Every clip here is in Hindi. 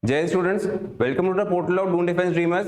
जय students, welcome to the portal of Doon defence dreamers.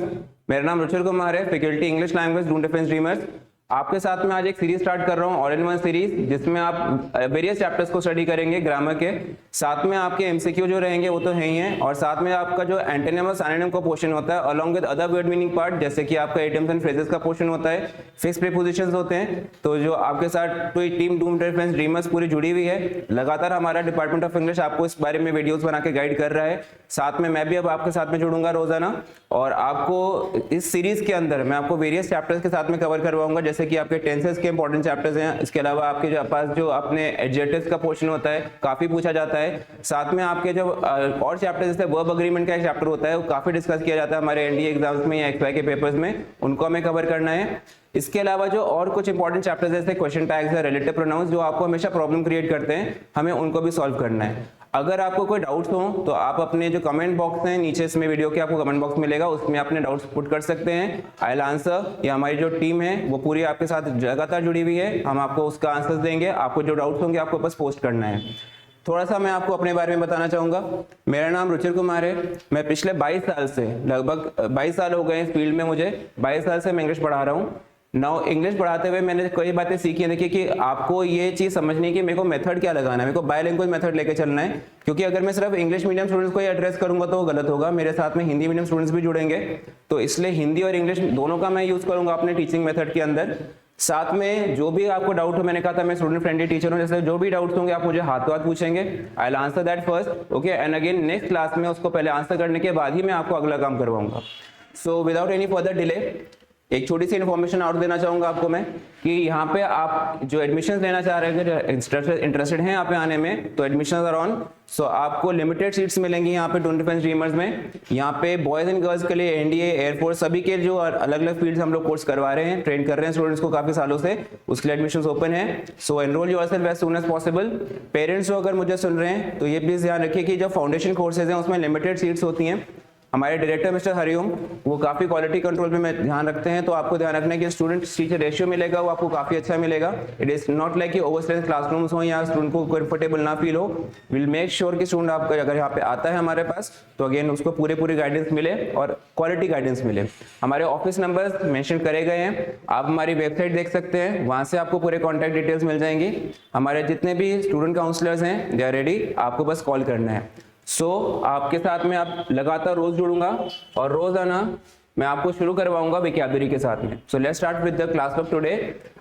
मेरा नाम रुचिर कुमार है, faculty English language Doon defence dreamers. आपके साथ में आज एक सीरीज स्टार्ट कर रहा हूं, ऑल इन वन सीरीज, जिसमें आप वेरियस चैप्टर्स को स्टडी करेंगे ग्रामर के साथ में। आपके एमसीक्यू जो रहेंगे वो तो है ही हैं, और साथ में आपका जो एंटोनिम और सिनोनिम का पोर्शन होता है along with other word meaning part, जैसे कि आपका इडियम्स एंड फ्रेजेस का पोर्शन होता है, फिक्स प्रीपोजिशंस होते हैं। तो जो आपके साथ पूरी टीम डून डिफेंस ड्रीमर्स पूरी जुड़ी हुई है। लगातार हमारा डिपार्टमेंट ऑफ इंग्लिश आपको इस बारे में वीडियोस बना के गाइड कर रहा है। साथ में मैं भी अब आपके साथ में जुड़ूंगा रोजाना, और आपको इस सीरीज के अंदर मैं आपको वेरियस चैप्टर्स के साथ में कवर करवाऊंगा, जैसे कि आपके टेंसेस के इंपॉर्टेंट चैप्टर्स हैं। इसके अलावा आपके जो पास जो अपने एडजेक्टिव्स का पोर्शन होता है काफी पूछा जाता है। साथ में आपके जो और चैप्टर जैसे वर्ब एग्रीमेंट का एक चैप्टर होता है वो काफी डिस्कस किया जाता है हमारे एनडीए एग्जाम्स में या एक्सवाई के पेपर्स में, उनको हमें कवर करना है। इसके अलावा जो और कुछ इंपॉर्टेंट चैप्टर्स जैसे क्वेश्चन टैग्स या रिलेटिव प्रोनाउंस जो आपको हमेशा प्रॉब्लम क्रिएट करते हैं, हमें उनको भी सॉल्व करना है। अगर आपको कोई डाउट्स हो तो आप अपने जो कमेंट बॉक्स है नीचे इसमें वीडियो के आपको कमेंट बॉक्स मिलेगा, उसमें अपने डाउट्स पुट कर सकते हैं। आई विल आंसर, या हमारी जो टीम है वो पूरी आपके साथ लगातार जुड़ी हुई है, हम आपको उसका आंसर देंगे। आपको जो डाउट्स होंगे आपको बस पोस्ट करना है। थोड़ा सा मैं आपको अपने बारे में बताना चाहूँगा। मेरा नाम रुचिर कुमार है। मैं पिछले 22 साल से, लगभग 22 साल हो गए इस फील्ड में मुझे। 22 साल से मैं इंग्लिश पढ़ा रहा हूँ। नाउ इंग्लिश पढ़ाते हुए मैंने कई बातें सीखी हैं। देखिए कि आपको ये चीज़ समझनी है कि मेरे को मेथड क्या लगाना है, मेरे को बायलैंग्वेज मेथड लेके चलना है। क्योंकि अगर मैं सिर्फ इंग्लिश मीडियम स्टूडेंट्स को ही एड्रेस करूंगा तो वो गलत होगा, मेरे साथ में हिंदी मीडियम स्टूडेंट्स भी जुड़ेंगे। तो इसलिए हिंदी और इंग्लिश दोनों का मैं यूज़ करूंगा अपने टीचिंग मेथड के अंदर। साथ में जो भी आपको डाउट हो, मैंने कहा था मैं स्टूडेंट फ्रेंडली टीचर हूँ, जैसे जो भी डाउट्स होंगे आप मुझे हाथों हाथ पूछेंगे। I will answer that first, okay, and again next class में उसको पहले आंसर करने के बाद ही मैं आपको अगला काम करवाऊंगा। So without any further delay एक छोटी सी इन्फॉर्मेशन और देना चाहूंगा आपको मैं, कि यहाँ पे आप जो एडमिशन लेना चाह रहे हैं, इंटरेस्टेड हैं यहाँ पे आने में, तो एडमिशन आर ऑन। सो आपको लिमिटेड सीट्स मिलेंगी यहाँ पे डून डिफेंस ड्रीमर्स में। यहाँ पे बॉयज एंड गर्ल्स के लिए एनडीए, एयरफोर्स, सभी के जो अलग अलग फील्ड्स हम लोग कोर्स करवा रहे हैं, ट्रेन कर रहे हैं स्टूडेंट्स को काफी सालों से, उसके लिए एडमिशन ओपन है। So enrol yourself as soon as possible. Parents जो अगर मुझे सुन रहे हैं तो ये प्लीज ध्यान रखिए कि जो फाउंडेशन कोर्सेज हैं उसमें लिमिटेड सीट्स होती हैं। हमारे डायरेक्टर मिस्टर हरिओम वो काफ़ी क्वालिटी कंट्रोल पे ध्यान रखते हैं, तो आपको ध्यान रखना है कि स्टूडेंट टीचर रेशियो मिलेगा वो आपको काफ़ी अच्छा मिलेगा। इट इज़ नॉट लाइक कि ओवर स्ट्रेंथ क्लासरूम्स हो या स्टूडेंट को कंफर्टेबल ना फील हो। विल मेक श्योर कि स्टूडेंट आपका अगर यहाँ पे आता है हमारे पास तो अगेन उसको पूरी गाइडेंस मिले और क्वालिटी गाइडेंस मिले। हमारे ऑफिस नंबर्स मेंशन करे गए हैं, आप हमारी वेबसाइट देख सकते हैं, वहाँ से आपको पूरे कॉन्टैक्ट डिटेल्स मिल जाएंगी। हमारे जितने भी स्टूडेंट काउंसलर्स हैं दे आर रेडी, आपको बस कॉल करना है। सो आपके साथ में आप लगातार रोज जुड़ूंगा और रोजाना मैं आपको शुरू करवाऊंगा विकैबुलरी के साथ में। So let's start with the class of today.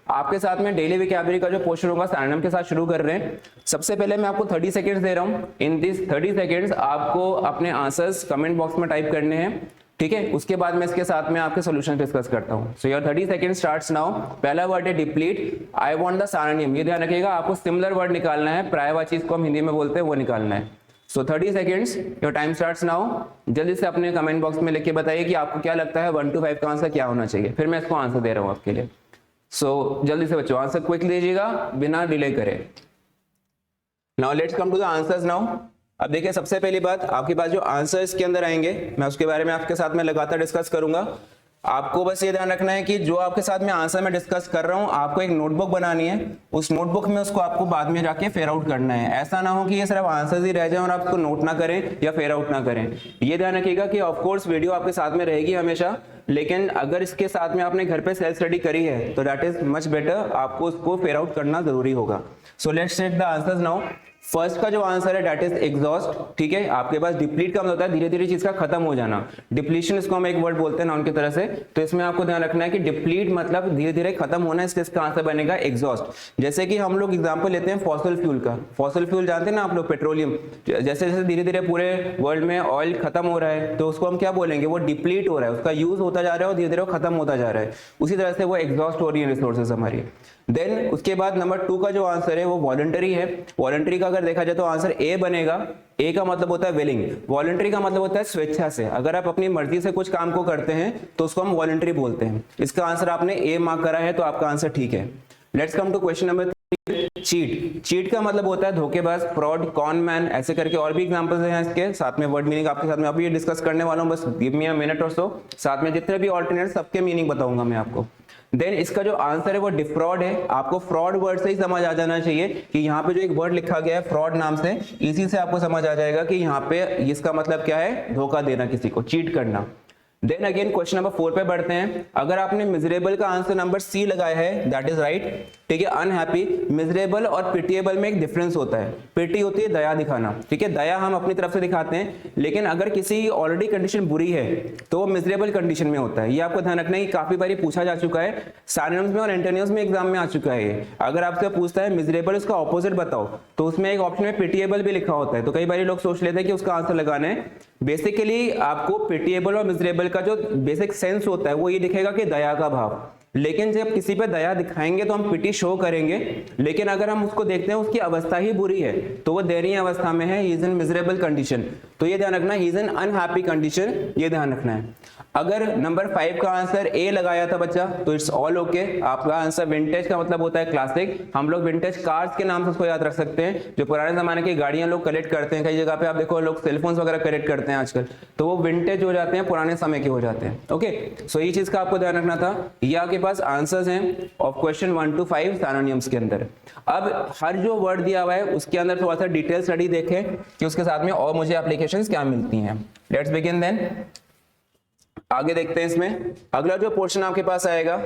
आपके साथ में डेली विकैबुलरी का जो पोर्शन होगा सिनोनिम के साथ शुरू कर रहे हैं। सबसे पहले मैं आपको 30 सेकेंड्स दे रहा हूँ। इन दिस 30 सेकेंड्स आपको अपने आंसर्स कमेंट बॉक्स में टाइप करने हैं, ठीक है। उसके बाद मैं इसके साथ में आपके सॉल्यूशन डिस्कस करता हूँ। So your 30 second starts now. पहला वर्ड है deplete. I want the synonym. ये ध्यान रखिएगा, आपको सिमिलर वर्ड निकालना है, पर्यायवाची जिसको हम हिंदी में बोलते हैं वो निकालना है। सो 30 seconds, your time starts now. जल्दी से अपने कमेंट बॉक्स में लिख के बताइए कि आपको क्या लगता है 1 to 5 का आंसर क्या होना चाहिए, फिर मैं इसको आंसर दे रहा हूँ आपके लिए। सो जल्दी से बच्चों आंसर क्विक दीजिएगा बिना डिले करे। Now let's come to the answers now. अब देखिए सबसे पहली बात, आपके पास जो आंसर इसके अंदर आएंगे मैं उसके बारे में आपके साथ में लगातार डिस्कस करूंगा। आपको बस ये ध्यान रखना है कि जो आपके साथ में आंसर मैं डिस्कस कर रहा हूं आपको एक नोटबुक बनानी है, उस नोटबुक में उसको आपको बाद में जाके फेयर आउट करना है। ऐसा ना हो कि ये सिर्फ आंसर्स ही रह जाए और आप उसको नोट ना करें या फेयर आउट ना करें। ये ध्यान रखिएगा कि ऑफ कोर्स वीडियो आपके साथ में रहेगी हमेशा, लेकिन अगर इसके साथ में आपने घर पे सेल्फ स्टडी करी है तो दैट इज मच बेटर, आपको उसको फेयर आउट करना जरूरी होगा। So let's check the answers now. First का जो आंसर है दैट इज एग्जॉस्ट, ठीक है। आपके पास डिप्लीट का मतलब होता है धीरे धीरे चीज का खत्म हो जाना, डिप्लीशन इसको हम एक वर्ड बोलते हैं नाउन की तरह से। तो इसमें आपको ध्यान रखना है कि डिप्लीट मतलब धीरे धीरे खत्म होना, इसलिए इसका आंसर बनेगा एग्जॉस्ट। जैसे कि हम लोग एग्जांपल लेते हैं फॉसिल फ्यूल का। फॉसिल फ्यूल जानते हैं ना आप लोग, पेट्रोलियम। जैसे जैसे धीरे धीरे पूरे वर्ल्ड में ऑयल खत्म हो रहा है तो उसको हम क्या बोलेंगे, वो डिप्लीट हो रहा है, उसका यूज होता जा रहा है और धीरे धीरे वो खत्म होता जा रहा है। उसी तरह से वो एग्जॉस्ट हो रही है रिसोर्सेज हमारी। देन उसके बाद नंबर 2 का जो आंसर है वो वॉलंटरी है। वॉलंटरी का अगर देखा जाए तो आंसर ए बनेगा। ए का मतलब होता है विलिंग, वॉलंटरी का मतलब होता है स्वेच्छा से। अगर आप अपनी मर्जी से कुछ काम को करते हैं तो उसको हम वॉलंटरी बोलते हैं। इसका आंसर आपने ए मार्क करा है तो आपका आंसर ठीक है। Let's come to question number 3, cheat. Cheat का मतलब होता है धोखेबाज, फ्रॉड, कॉन मैन, ऐसे करके और भी एग्जांपल्स हैं इसके साथ में। वर्ड मीनिंग आपके साथ में अभी ये डिस्कस करने वाला हूं, बस गिव मी अ मिनट और सो। साथ में जितने भी ऑल्टरनेट सबके मीनिंग बताऊंगा मैं आपको। देन इसका जो आंसर है वो डिफ्रॉड है। आपको फ्रॉड वर्ड से ही समझ आ जाना चाहिए कि यहाँ पे जो एक वर्ड लिखा गया है फ्रॉड नाम से, इसी से आपको समझ आ जाएगा कि यहाँ पे इसका मतलब क्या है, धोखा देना, किसी को चीट करना। देन अगेन क्वेश्चन नंबर 4 पे बढ़ते हैं। अगर आपने मिजरेबल का आंसर नंबर सी लगाया है, दैट इज राइट, ठीक है। अनहैप्पी, मिजरेबल और पिटिएबल में एक डिफरेंस होता है। पिटी होती है दया दिखाना, ठीक है, दया हम अपनी तरफ से दिखाते हैं, लेकिन अगर किसी की ऑलरेडी कंडीशन बुरी है तो वो मिजरेबल कंडीशन में होता है। ये आपको ध्यान रखना है कि काफी बारी पूछा जा चुका है, सिनोनिम्स में और एंटोनिम्स में एग्जाम में आ चुका है ये। अगर आपसे पूछता है मिजरेबल उसका ऑपोजिट बताओ, तो उसमें एक ऑप्शन में पिटिएबल भी लिखा होता है, तो कई बार लोग सोच लेते हैं कि उसका आंसर लगाना है। बेसिकली आपको पिटिएबल और मिजरेबल का जो बेसिक सेंस होता है वो ये दिखेगा कि दया का भाव, लेकिन जब किसी पे दया दिखाएंगे तो हम पिटी शो करेंगे, लेकिन अगर हम उसको देखते हैं उसकी अवस्था ही बुरी है तो वो दयनीय अवस्था में है, he is in miserable condition, तो ये ध्यान रखना, he is in unhappy condition, ये ध्यान रखना है। अगर नंबर 5 का आंसर ए लगाया था बच्चा तो इट्स ऑल ओके। आपका आंसर विंटेज का मतलब होता है क्लासिक, हम लोग विंटेज कार्स के नाम से उसको याद रख सकते हैं, जो पुराने जमाने की गाड़ियां लोग कलेक्ट करते हैं। कई जगह पे आप देखो लोग सेलफोन्स वगैरह कलेक्ट करते हैं आजकल, तो वो विंटेज हो जाते हैं, पुराने समय के हो जाते हैं। ओके, सो ये चीज का आपको ध्यान रखना था। ये आपके पास आंसर्स हैं ऑफ क्वेश्चन 1 to 5 सिनोनिम्स के अंदर। अब हर जो वर्ड दिया हुआ है उसके अंदर थोड़ा सा डिटेल स्टडी देखें कि उसके साथ में और मुझे एप्लीकेशंस क्या मिलती हैं। लेट्स बिगिन देन, आगे देखते हैं। इसमें अगला जो पोर्शन आपके पास आएगा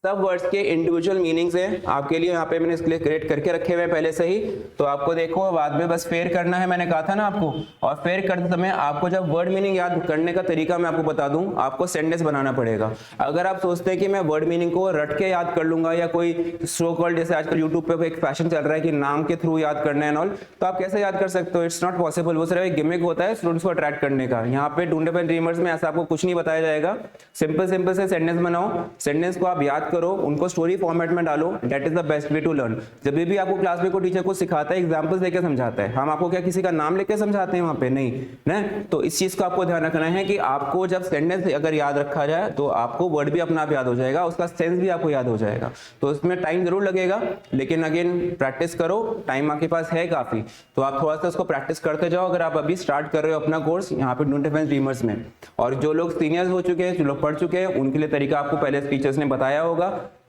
सब वर्ड्स के इंडिविजुअल मीनिंग्स हैं आपके लिए, यहाँ पे मैंने इसके लिए क्रिएट करके रखे हुए हैं पहले से ही, तो आपको देखो बाद में बस फेयर करना है, मैंने कहा था ना आपको। और फेयर करते समय आपको जब वर्ड मीनिंग याद करने का तरीका मैं आपको बता दूं, आपको सेंटेंस बनाना पड़ेगा। अगर आप सोचते हैं कि मैं वर्ड मीनिंग को रट के याद कर लूंगा या कोई सो कॉल्ड, जैसे आजकल यूट्यूब पे एक फैशन चल रहा है कि नाम के थ्रू याद करना है ऑल, तो आप कैसे याद कर सकते हो, इट्स नॉट पॉसिबल। वो सिर्फ एक गिमिक होता है स्टूडेंट्स को अट्रैक्ट करने का। यहाँ पे ढूंढे पेन ड्रीमर्स में ऐसा आपको कुछ नहीं बताया जाएगा। सिंपल से सेंटेंस बनाओ, सेंटेंस को आप याद करो, उनको स्टोरी फॉर्मेट में डालो, that is the best way to learn. जब भी आपको क्लास में कोई टीचर को सिखाता है एग्जांपल्स देकर समझाता है, हम आपको क्या किसी का नाम लेकर समझाते हैं वहां पे, नहीं ना। तो इस चीज को आपको ध्यान रखना है कि आपको जब सेंटेंस अगर याद रखा जाए तो आपको वर्ड भी अपना आप याद हो जाएगा, उसका सेंस भी आपको याद हो जाएगा। तो इसमें टाइम जरूर लगेगा, लेकिन अगेन प्रैक्टिस करो, टाइम आपके पास है काफी, तो आप थोड़ा सा उसको प्रैक्टिस करते जाओ। अगर आप अभी स्टार्ट कर रहे हो अपना कोर्स यहाँ पे ढूंढे पेन ड्रीमर्स में, और जो लोग सीनियर्स हो चुके हैं, जो लोग पढ़ चुके हैं, उनके लिए तरीका आपको पहले टीचर्स ने बताया होगा,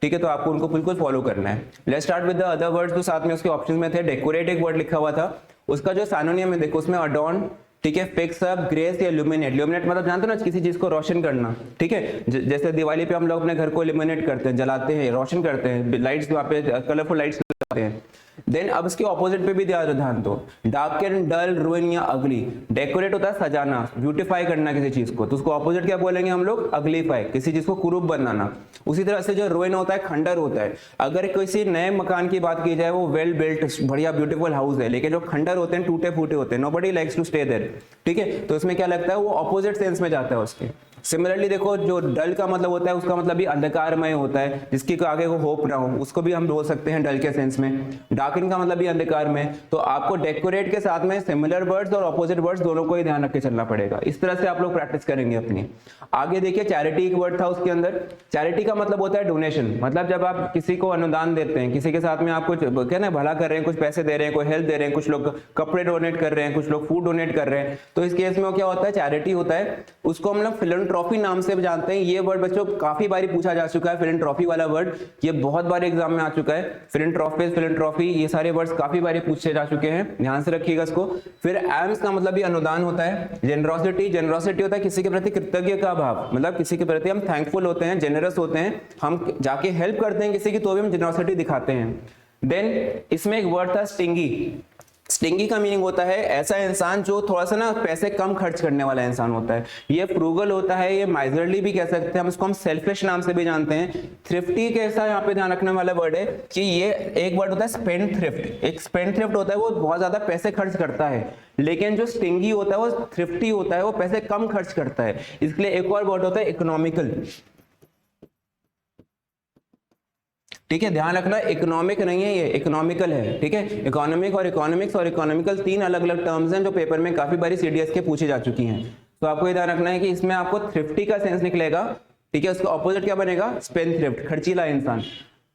ठीक है, तो आपको उनको बिल्कुल फॉलो करना है। Let's start with the other words, जो साथ में उसके ऑप्शंस में थे। डेकोरेट एक वर्ड लिखा हुआ था, उसका जो सिनोनिम है देखो उसमें अडॉर्न, ठीक है, फिक्स अप, ग्रेस या इल्यूमिनेट। इल्यूमिनेट मतलब जानते हो ना, किसी चीज को रोशन करना, ठीक है। जैसे दिवाली पे हम लोग अपने घर को इल्यूमिनेट करते हैं, जलाते हैं, रोशन करते हैं, लाइट्स वहाँ पे कलरफुल लाइट्स लगाते हैं। देन अब इसके ऑपोजिट पे भी ध्यान दो, डार्क एंड डल, रुइन या अगली। डेकोरेट होता है सजाना, ब्यूटीफाई करना किसी चीज को, तो उसको ऑपोजिट क्या बोलेंगे हम लोग, अगलीफाई, किसी चीज को कुरूप बनाना। उसी तरह से जो रुइन होता है खंडर होता है। अगर किसी नए मकान की बात की जाए, वो वेल बिल्ट बढ़िया ब्यूटीफुल हाउस है, लेकिन जो खंडर होते हैं टूटे फूटे होते हैं, nobody likes to stay there, ठीक है, तो इसमें क्या लगता है वो ऑपोजिट सेंस में जाता है उसके। सिमिलरली देखो, जो डल का मतलब होता है उसका मतलब भी अंधकारमय होता है, जिसकी आगे को होप ना हो, उसको भी हम बोल सकते हैं डल के सेंस में। डार्कन का मतलब भी अंधकार में। तो आपको डेकोरेट के साथ में सिमिलर वर्ड्स और ऑपोजिट वर्ड्स दोनों को ही ध्यान रख के चलना पड़ेगा। इस तरह से आप लोग प्रैक्टिस करेंगे अपनी। आगे देखिए, चैरिटी एक वर्ड था उसके अंदर। चैरिटी का मतलब होता है डोनेशन, मतलब जब आप किसी को अनुदान देते हैं, किसी के साथ में आप कुछ कहना भला कर रहे हैं, कुछ पैसे दे रहे हैं, कोई हेल्प दे रहे हैं, कुछ लोग कपड़े डोनेट कर रहे हैं, कुछ लोग फूड डोनेट कर रहे हैं, तो इस केस में क्या होता है, चैरिटी होता है। उसको हम लोग फिलैंथ्रोपी नाम से जानते हैं। ये वर्ड बच्चों काफी बारी पूछा जा चुका है, फिलैंथ्रोपी वाला वर्ड, ये बहुत बार एग्जाम में आ चुका है। फिलैंथ्रोपी, ये सारे वर्ड्स काफी बारी पूछे जा चुके हैं, ध्यान से रखिएगा इसको। फिर एम्स का मतलब भी अनुदान होता है। जेनरोसिटी होता है किसी के प्रति कृतज्ञ का भाव, मतलब किसी के प्रति हम थैंकफुल होते हैं, जेनरस होते हैं, हम जाके हेल्प करते हैं किसी की, तो भी हम जेनरोसिटी दिखाते हैं। देन इसमें एक वर्ड था स्टिंगी। स्टिंगी का मीनिंग होता है ऐसा इंसान जो थोड़ा सा ना पैसे कम खर्च करने वाला इंसान होता है। ये फ्रूगल होता है, ये माइजरली भी कह सकते हैं हम इसको, हम सेल्फिश नाम से भी जानते हैं। थ्रिफ्टी कैसा यहाँ पे ध्यान रखने वाला वर्ड है कि ये एक वर्ड होता है स्पेंड थ्रिफ्ट। एक स्पेंड थ्रिफ्ट होता है वो बहुत ज्यादा पैसे खर्च करता है, लेकिन जो स्टिंगी होता है वो थ्रिफ्टी होता है, वो पैसे कम खर्च करता है। इसके लिए एक और वर्ड होता है इकोनॉमिकल, ठीक है, ध्यान रखना, इकोनॉमिक नहीं है, ये इकोनॉमिकल है, ठीक है। इकोनॉमिक और इकोनॉमिक्स और इकोनॉमिकल तीन अलग अलग टर्म्स हैं जो पेपर में काफी बारी सीडीएस के पूछी जा चुकी हैं। तो आपको ये ध्यान रखना है कि इसमें आपको थ्रिफ्टी का सेंस निकलेगा, ठीक है, उसका ऑपोजिट क्या बनेगा, स्पेंड थ्रिफ्ट, खर्चीला इंसान।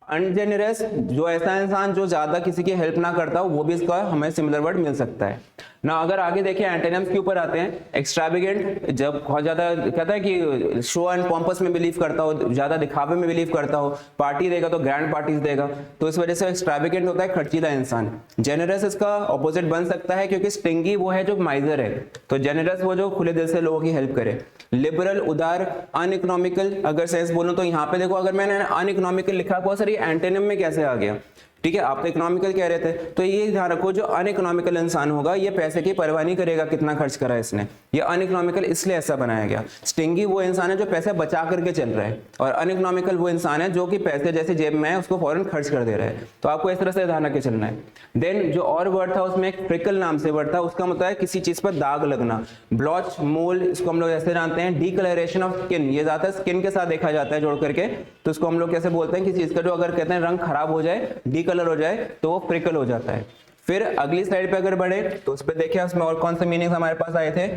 अनजेनरस, जो ऐसा इंसान जो ज्यादा किसी की हेल्प ना करता हो, वो भी इसका हमें सिमिलर वर्ड मिल सकता है ना। अगर आगे देखिए एंटोनिम्स के ऊपर आते हैं, एक्स्ट्रावेगेंट, जब बहुत ज्यादा कहता है कि शो एंड पॉम्पस में बिलीव करता हो, ज्यादा दिखावे में बिलीव करता हो, पार्टी देगा तो ग्रैंड पार्टीज देगा, तो इस वजह से एक्स्ट्रावेगेंट होता है खर्चीला इंसान। जेनरस इसका ऑपोजिट बन सकता है, क्योंकि स्टिंगी वो है जो माइजर है, तो जेनरस वो जो खुले दिल से लोगों की हेल्प करे। लिबरल, उदार। अनइकोनॉमिकल, अगर सेंस बोलूं तो यहाँ पे देखो, अगर मैंने अनइकोनॉमिकल लिखा हुआ सर, ये एंटोनिम में कैसे आ गया? ठीक है, आप तो इकोनॉमिकल कह रहे थे, तो ये ध्यान रखो, जो अनइकोनॉमिकल इंसान होगा ये पैसे की परवाह नहीं करेगा कितना खर्च करा है इसने। ये अनइकोनॉमिकल इसलिए ऐसा बनाया गया। स्टिंगी वो इंसान है जो पैसे बचा करके चल रहा है, और अनइकोनॉमिकल वो इंसान है जो कि पैसे जैसे जेब में है उसको फौरन खर्च कर दे रहा है। तो आपको इस तरह से ध्यान रख के चलना है। देन जो और वर्ड था उसमें एक फ्रिकल नाम से वर्ड था, उसका मतलब है किसी चीज पर दाग लगना। ब्लॉच, मोल, इसको हम लोग ऐसे जानते हैं। डीकलरेशन ऑफ स्किन, ये ज्यादा स्किन के साथ देखा जाता है जोड़ करके, तो इसको हम लोग कैसे बोलते हैं, किसी चीज का जो अगर कहते हैं रंग खराब हो जाए, डीकलर हो जाए, तो वो फ्रिकल हो जाता है। फिर अगली स्लाइड पे अगर बढ़े तो उस पे देखिए उसमें और कौन से मीनिंग हमारे पास आए थे।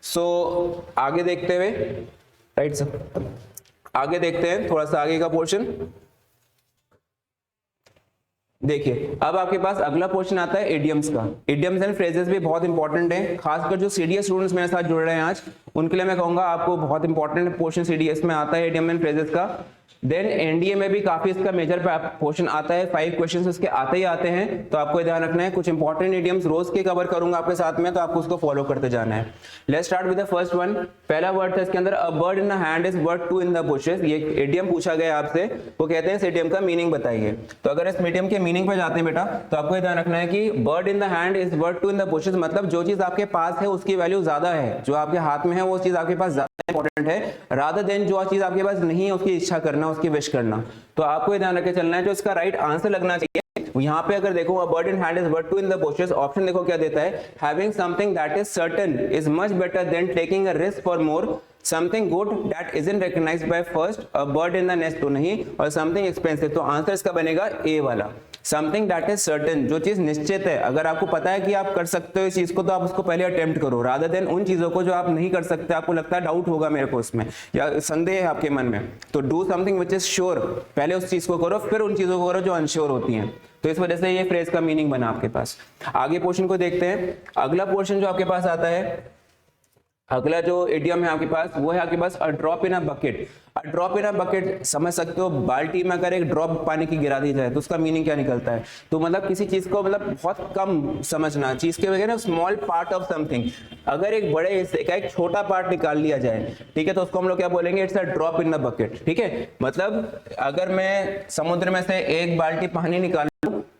सो आगे देखते हुए, राइट सर, आगे देखते हैं थोड़ा सा आगे का पोर्शन। देखिए अब आपके पास अगला पोर्शन आता है इडियम्स का। इडियम्स एंड फ्रेजेस भी बहुत इंपॉर्टेंट है, खासकर जो सीडीएस स्टूडेंट्स मेरे साथ जुड़ रहे हैं आज, उनके लिए मैं कहूंगा आपको बहुत इंपॉर्टेंट पोर्शन सीडीएस में आता है इडियम एंड फ्रेजेस का। देन एनडीए में भी काफी इसका मेजर पोर्शन आता है, 5 क्वेश्चंस इसके आते ही आते हैं, तो आपको ध्यान रखना है। कुछ इंपॉर्टेंट इडियम्स रोज के कवर करूंगा आपके साथ में, तो आपको उसको फॉलो करते जाना है। Let's start with the first one. पहला वर्ड था इसके अंदर, अ bird in the hand is worth 2 in the bushes. ये इडियम पूछा गया आपसे, वो कहते हैं इस इडियम का मीनिंग बताइए। तो अगर इस इडियम के मीनिंग पे जाते हैं बेटा, तो आपको ध्यान रखना है कि bird in the hand is worth 2 in the bushes, मतलब जो चीज आपके पास है उसकी वैल्यू ज्यादा है, जो आपके हाथ में है वो चीज आपके पास इंपॉर्टेंट है, रादर देन जो चीज आपके पास नहीं है उसकी इच्छा करना, उसकी विश करना। तो आपको ध्यान रख के चलना है, जो इसका राइट आंसर लगना चाहिए। यहाँ पे अगर देखो, a bird in hand is worth 2 in the bushes, option देखो क्या देता है, having something that is certain is much better than taking a risk for more, something good that isn't recognised by first, a bird in the nest तो नहीं, और समथिंग एक्सपेंसिव, तो आंसर इसका बनेगा ए वाला। समथिंग दैट इज सर्टेन, जो चीज निश्चित है, अगर आपको पता है कि आप कर सकते हो इस चीज को, तो आप उसको पहले अटेम्प्ट करो, रादर देन उन चीजों को जो आप नहीं कर सकते, आपको लगता है डाउट होगा मेरे को इसमें, या संदेह है आपके मन में, तो do something which is sure, पहले उस चीज को करो, फिर उन चीजों को करो जो अनश्योर होती हैं। तो इस वजह से ये फ्रेज का मीनिंग बना आपके पास। आगे पोर्शन को देखते हैं। अगला पोर्शन जो आपके पास आता है, अगला जो इडियम है आपके पास, वो है आपके पास a drop in a bucket. A drop in a bucket समझ सकते हो, बाल्टी में अगर एक ड्रॉप पानी की गिरा दी जाए तो उसका मीनिंग क्या निकलता है, तो मतलब किसी चीज को मतलब बहुत कम समझना, चीज के वगैरह स्मॉल पार्ट ऑफ समथिंग, अगर एक बड़े हिस्से का एक छोटा पार्ट निकाल लिया जाए, ठीक है, तो उसको हम लोग क्या बोलेंगे, it's a drop in the bucket. ठीक है, मतलब अगर मैं समुद्र में से एक बाल्टी पानी निकाल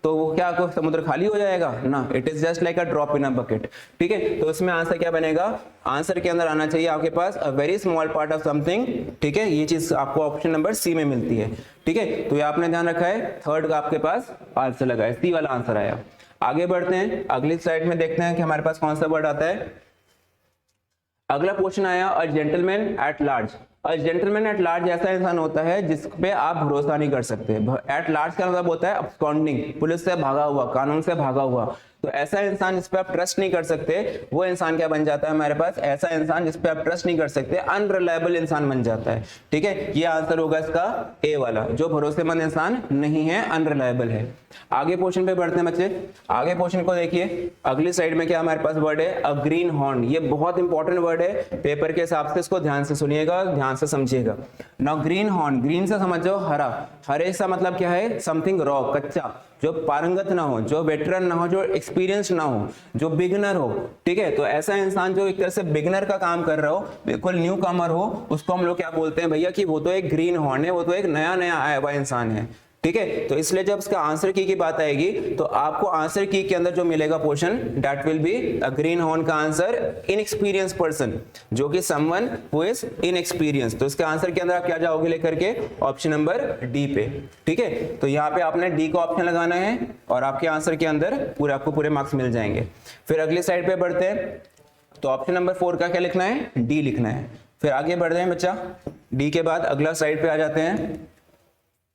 तो वो क्या आपको समुद्र खाली हो जाएगा ना, it is just like a drop in a bucket. ठीक है, तो इसमें आंसर क्या बनेगा, आंसर के अंदर आना चाहिए आपके पास a very small part of something. ठीक है, ये चीज आपको ऑप्शन नंबर सी में मिलती है। ठीक है, तो ये आपने ध्यान रखा है, थर्ड का आपके पास आंसर लगा है, सी वाला आंसर आया। आगे बढ़ते हैं, अगली स्लाइड में देखते हैं कि हमारे पास कौन सा वर्ड आता है। अगला क्वेश्चन आया, a gentleman at large. A gentleman at large ऐसा इंसान होता है जिस पे आप भरोसा नहीं कर सकते। एट लार्ज का मतलब होता है अब्सकॉन्डिंग, पुलिस से भागा हुआ, कानून से भागा हुआ, तो ऐसा इंसान जिस पे आप ट्रस्ट नहीं कर सकते, वो इंसान क्या बन जाता है हमारे पास, ऐसा इंसान जिस पे आप ट्रस्ट नहीं कर सकते, अनरिलायबल इंसान बन जाता है। ठीक है, ये आंसर होगा इसका ए वाला, जो भरोसेमंद इंसान नहीं है, अनरिलायबल है। आगे पोर्शन पे बढ़ते हैं बच्चे। आगे पोर्शन को देखिए, अगली साइड में क्या हमारे पास वर्ड है, अ ग्रीन हॉर्न। ये बहुत इंपॉर्टेंट वर्ड है, पेपर के हिसाब से इसको ध्यान से सुनिएगा, ध्यान से समझिएगा। नाउ ग्रीन हॉर्न, ग्रीन से समझ जाओ हरा, हरे का मतलब क्या है, समथिंग रॉ, कच्चा, जो पारंगत ना हो, जो वेटरन ना हो, जो एक्सपीरियंस ना हो, जो बिगनर हो। ठीक है, तो ऐसा इंसान जो एक तरह से बिगनर का काम कर रहा हो, बिल्कुल न्यू कमर हो, उसको हम लोग क्या बोलते हैं भैया, कि वो तो एक ग्रीन हॉर्न है, वो तो एक नया नया आया हुआ इंसान है। ठीक है, तो इसलिए जब इसका आंसर की बात आएगी, तो आपको आंसर की के अंदर जो मिलेगा portion, that will be a green horn का आंसर इनएक्सपीरियंस पर्सन, जो कि समवन हु इज इनएक्सपीरियंस। तो इसका आंसर के अंदर आप क्या जाओगे लेकर के, ऑप्शन नंबर डी पे। ठीक है, तो यहाँ पे आपने डी का ऑप्शन लगाना है और आपके आंसर के अंदर पूरे आपको पूरे मार्क्स मिल जाएंगे। फिर अगली साइड पे बढ़ते हैं, तो ऑप्शन नंबर 4 का क्या लिखना है, डी लिखना है। फिर आगे बढ़ते हैं बच्चा, डी के बाद अगला साइड पे आ जाते हैं।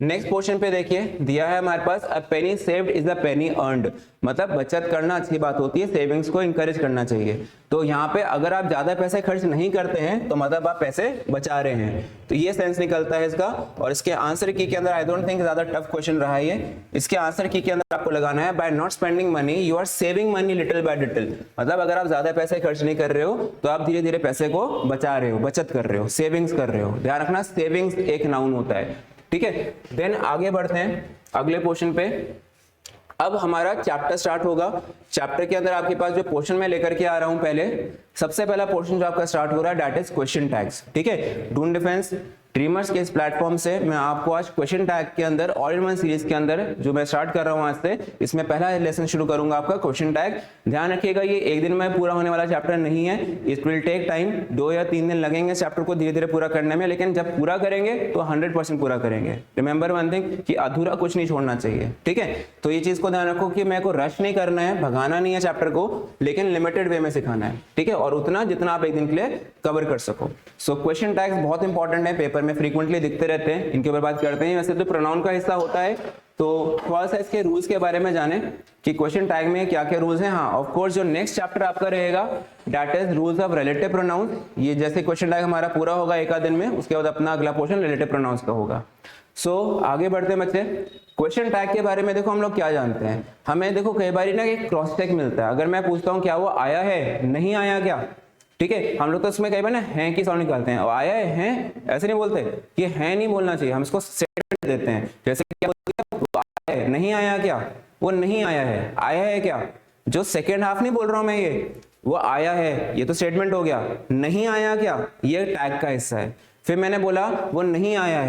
नेक्स्ट क्वेश्चन पे देखिए, दिया है हमारे पास a penny saved is a penny earned, मतलब बचत करना अच्छी बात होती है, सेविंग्स को इंकरेज करना चाहिए। तो यहाँ पे अगर आप ज्यादा पैसे खर्च नहीं करते हैं तो मतलब आप पैसे बचा रहे हैं, तो ये सेंस निकलता है इसका। और इसके आंसर की के अंदर आई डोंट थिंक ज्यादा टफ क्वेश्चन रहा है ये। इसके आंसर की के अंदर आपको लगाना है by not spending money you are saving money little by little, मतलब अगर आप ज्यादा पैसे खर्च नहीं कर रहे हो तो आप धीरे धीरे पैसे को बचा रहे हो, बचत कर रहे हो, सेविंग्स कर रहे हो। ध्यान रखना सेविंग्स एक नाउन होता है, ठीक है। देन आगे बढ़ते हैं अगले पोर्शन पे। अब हमारा चैप्टर स्टार्ट होगा। चैप्टर के अंदर आपके पास जो पोर्शन मैं लेकर के आ रहा हूं, पहले सबसे पहला पोर्शन जो आपका स्टार्ट हो रहा है दैट इज क्वेश्चन टैग्स, ठीक है। डून डिफेंस ड्रीमर्स के इस प्लेटफॉर्म से मैं आपको आज क्वेश्चन टैग के अंदर ऑल इन वन सीरीज के अंदर जो मैं स्टार्ट कर रहा हूं आज से, इसमें पहला लेसन शुरू करूंगा आपका क्वेश्चन टैग। ध्यान रखिएगा ये एक दिन में पूरा होने वाला चैप्टर नहीं है, इट विल टेक टाइम, 2 या 3 दिन लगेंगे चैप्टर को धीरे धीरे पूरा करने में, लेकिन जब पूरा करेंगे तो 100% पूरा करेंगे। रिमेंबर वन थिंग कि अधूरा कुछ नहीं छोड़ना चाहिए, ठीक है। तो ये चीज को ध्यान रखो कि मेरे को रश नहीं करना है, भगाना नहीं है चैप्टर को, लेकिन लिमिटेड वे में सिखाना है, ठीक है, और उतना जितना आप एक दिन के लिए कवर कर सको। सो क्वेश्चन टैग्स बहुत इंपॉर्टेंट है, पेपर में फ्रीक्वेंटली दिखते रहते हैं, इनके ऊपर बात करते हैं। वैसे तो प्रोनाउन का हिस्सा होता है, तो थोड़ा सा इसके रूल्स के बारे में जाने कि क्वेश्चन टैग में क्या क्या रूल्स हैं। हाँ, ऑफ कोर्स जो नेक्स्ट चैप्टर आपका रहेगा that is rules of relative pronouns. ये जैसे क्वेश्चन टैग हमारा पूरा होगा एक आध दिन में, उसके बाद अपना अगला पोर्शन रिलेटिव प्रोनाउंस का होगा। सो आगे बढ़ते हैं बच्चे। क्वेश्चन टैग के बारे में देखो हम लोग क्या जानते हैं, हमें देखो कई बार ना एक क्रॉस टैग मिलता है। अगर मैं पूछता हूँ क्या वो आया है, नहीं आया क्या, ठीक है, हम लोग तो इसमें कई बार ना है की साउंड निकालते हैं, और आया है ऐसे नहीं बोलते, ये है नहीं बोलना चाहिए, हम इसको स्टेटमेंट देते हैं। जैसे क्या बोलते हैं, नहीं आया क्या, वो नहीं आया है, आया है क्या, जो सेकेंड हाफ नहीं बोल रहा हूं मैं, ये वो आया है, ये तो स्टेटमेंट हो गया। नहीं आया क्या, ये टैग का हिस्सा है। फिर मैंने बोला वो नहीं आया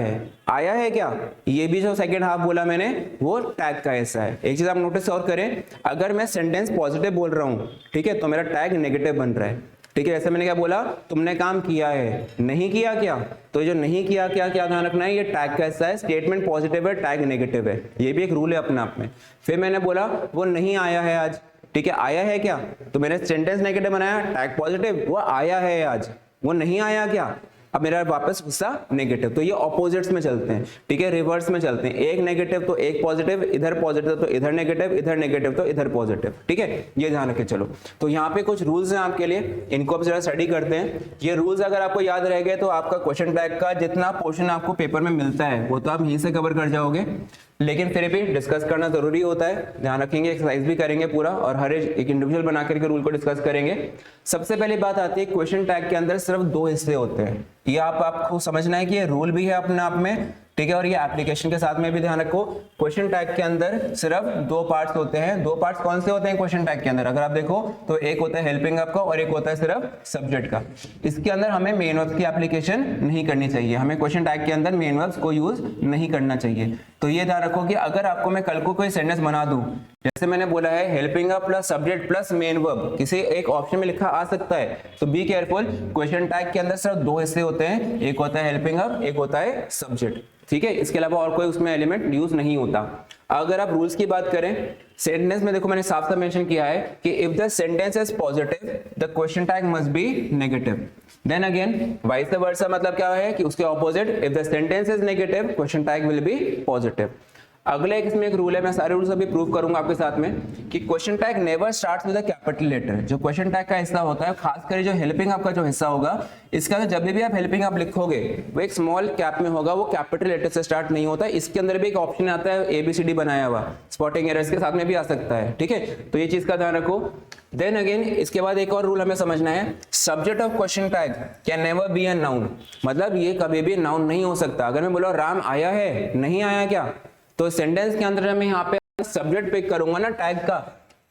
है क्या, ये भी जो सेकेंड हाफ बोला मैंने वो टैग का हिस्सा है। एक चीज आप नोटिस और करें, अगर मैं सेंटेंस पॉजिटिव बोल रहा हूं, ठीक है, तो मेरा टैग नेगेटिव बन रहा है, ठीक है। जैसे मैंने क्या बोला, तुमने काम किया है, नहीं किया क्या, तो जो नहीं किया क्या क्या ध्यान रखना है, ये टैग का हिस्सा है। स्टेटमेंट पॉजिटिव है, टैग नेगेटिव है, ये भी एक रूल है अपने आप में। फिर मैंने बोला वो नहीं आया है आज, ठीक है, आया है क्या, तो मैंने सेंटेंस नेगेटिव बनाया, टैग पॉजिटिव, वो आया है आज, वो नहीं आया क्या, अब मेरा वापस गुस्सा नेगेटिव। तो ये ऑपोजिट्स में चलते हैं, ठीक है, रिवर्स में चलते हैं, एक नेगेटिव तो एक पॉजिटिव, इधर पॉजिटिव तो इधर नेगेटिव, इधर नेगेटिव तो इधर पॉजिटिव, ठीक है, ये ध्यान रखे चलो। तो यहाँ पे कुछ रूल्स हैं आपके लिए, इनको आप जरा स्टडी करते हैं। ये रूल्स अगर आपको याद रह गए तो आपका क्वेश्चन टैग का जितना पोर्शन आपको पेपर में मिलता है वो तो आप यहीं से कवर कर जाओगे, लेकिन फिर भी डिस्कस करना जरूरी होता है। ध्यान रखेंगे, एक्सरसाइज भी करेंगे पूरा, और हर एक इंडिविजुअल बना करके रूल को डिस्कस करेंगे। सबसे पहली बात आती है क्वेश्चन टैग के अंदर सिर्फ 2 हिस्से होते हैं, ये आपको समझना है कि ये रूल भी है अपने आप में, ठीक है, और ये एप्लीकेशन के साथ में भी ध्यान रखो। क्वेश्चन टैग के अंदर सिर्फ 2 पार्ट्स होते हैं। 2 पार्ट्स कौन से होते हैं क्वेश्चन टैग के अंदर, अगर आप देखो तो एक होता है हेल्पिंग अप का और एक होता है सिर्फ सब्जेक्ट का। इसके अंदर हमें मेन वर्ब्स की एप्लीकेशन नहीं करनी चाहिए, हमें क्वेश्चन टैग के अंदर मेन वर्ब्स को यूज नहीं करना चाहिए। तो ये ध्यान रखो कि अगर आपको मैं कल को कोई सेंटेंस बना दूं, जैसे मैंने बोला है helping up plus subject plus main verb, किसी एक ऑप्शन में लिखा आ सकता है, तो बी केयरफुल। क्वेश्चन टैग के अंदर सिर्फ 2 हिस्से होते हैं, एक होता है हेल्पिंग अप, एक होता है सब्जेक्ट, ठीक है, इसके अलावा और कोई उसमें एलिमेंट यूज नहीं होता। अगर आप रूल्स की बात करें, सेंटेंस में देखो मैंने साफ साफ मेंशन किया है कि if the sentence is positive the question tag must be negative. Then again vice versa, मतलब क्या है कि उसके opposite, if the sentence is negative question tag will be positive. अगले इसमें एक रूल है, मैं सारे रूल्स अभी प्रूव करूंगा आपके साथ में, कि question tag never starts with a capital letter. जो क्वेश्चन टैग का हिस्सा होता है, खासकर जो हेल्पिंग अप का जो हिस्सा होगा, इसके अंदर जब भी आप हेल्पिंग अप लिखोगे वो एक स्मॉल कैप में होगा, वो कैपिटल लेटर से स्टार्ट नहीं होता। इसके अंदर भी एक ऑप्शन आता है ABCD बनाया हुआ, स्पॉटिंग एरर्स के साथ में भी आ सकता है, ठीक है, तो ये चीज का ध्यान रखो। देन अगेन इसके बाद एक और रूल हमें समझना है, subject of question tag can never be a noun, मतलब ये कभी भी नाउन नहीं हो सकता। अगर मैं बोला राम आया है, नहीं आया क्या, तो सेंटेंस के अंदर मैं यहाँ पे सब्जेक्ट पिक करूंगा ना टैग का,